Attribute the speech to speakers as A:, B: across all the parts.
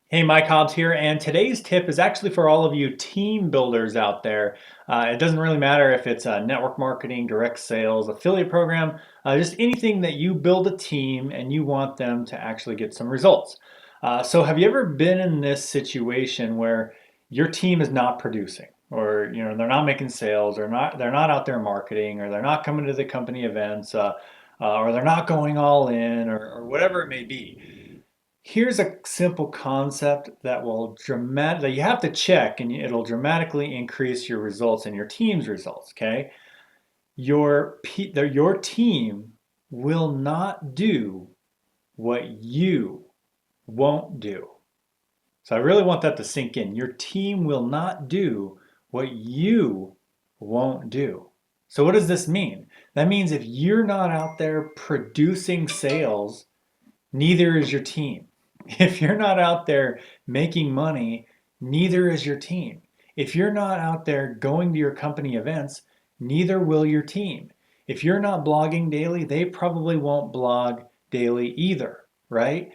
A: Hey, Mike Hobbs here, and today's tip is actually for all of you team builders out there. It doesn't really matter if it's network marketing, direct sales, affiliate program, just anything that you build a team and you want them to actually get some results. So have you ever been in this situation where your team is not producing, or they're not making sales, or they're not out there marketing, or they're not coming to the company events, or they're not going all in, or whatever it may be? Here's a simple concept that you have to check, and it'll dramatically increase your results and your team's results, okay? Your team will not do what you won't do. So I really want that to sink in. Your team will not do what you won't do. So what does this mean? That means if you're not out there producing sales, neither is your team. If you're not out there making money, neither is your team. If you're not out there going to your company events, neither will your team. If you're not blogging daily, they probably won't blog daily either, right?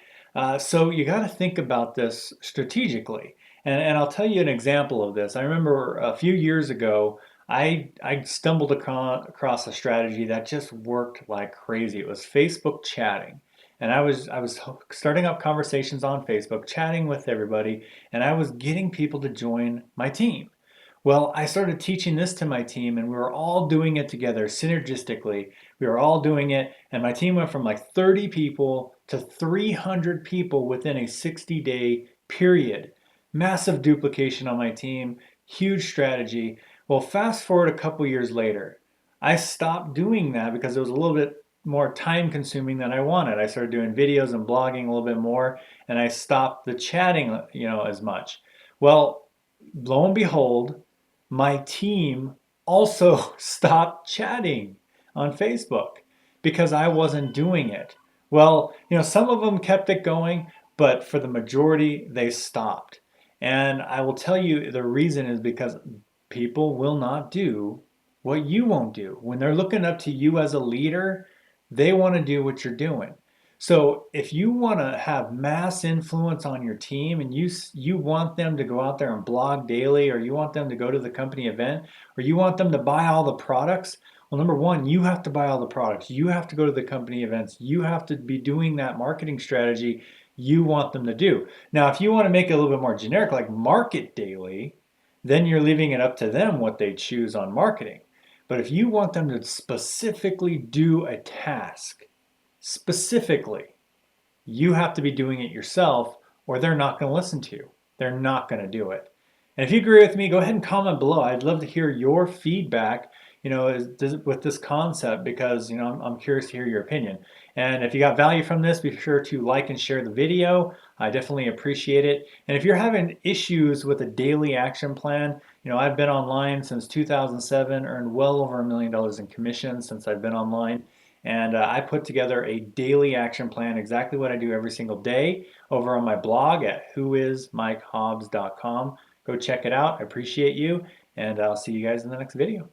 A: So you got to think about this strategically. And I'll tell you an example of this. I remember a few years ago, I stumbled across a strategy that just worked like crazy. It was Facebook chatting. And I was starting up conversations on Facebook, chatting with everybody, and I was getting people to join my team. Well, I started teaching this to my team, and we were all doing it together synergistically. We were all doing it, and my team went from like 30 people to 300 people within a 60-day period. Massive duplication on my team, huge strategy. Well, fast forward a couple years later, I stopped doing that because it was a little bit more time consuming than I wanted. I started doing videos and blogging a little bit more, and I stopped the chatting, as much. Well, lo and behold, my team also stopped chatting on Facebook because I wasn't doing it. Well, some of them kept it going, but for the majority, they stopped. And I will tell you the reason is because people will not do what you won't do. When they're looking up to you as a leader, they want to do what you're doing. So if you want to have mass influence on your team and you want them to go out there and blog daily, or you want them to go to the company event, or you want them to buy all the products, well, number one, you have to buy all the products. You have to go to the company events. You have to be doing that marketing strategy you want them to do. Now, if you want to make it a little bit more generic, like market daily, then you're leaving it up to them what they choose on marketing. But if you want them to specifically do a task, specifically, you have to be doing it yourself, or they're not going to listen to you. They're not going to do it. And if you agree with me, go ahead and comment below. I'd love to hear your feedback, with this concept, because I'm curious to hear your opinion. And if you got value from this, be sure to like and share the video. I definitely appreciate it. And if you're having issues with a daily action plan, I've been online since 2007, earned well over $1 million in commissions since I've been online. And I put together a daily action plan, exactly what I do every single day, over on my blog at whoismikehobbs.com. Go check it out. I appreciate you, and I'll see you guys in the next video.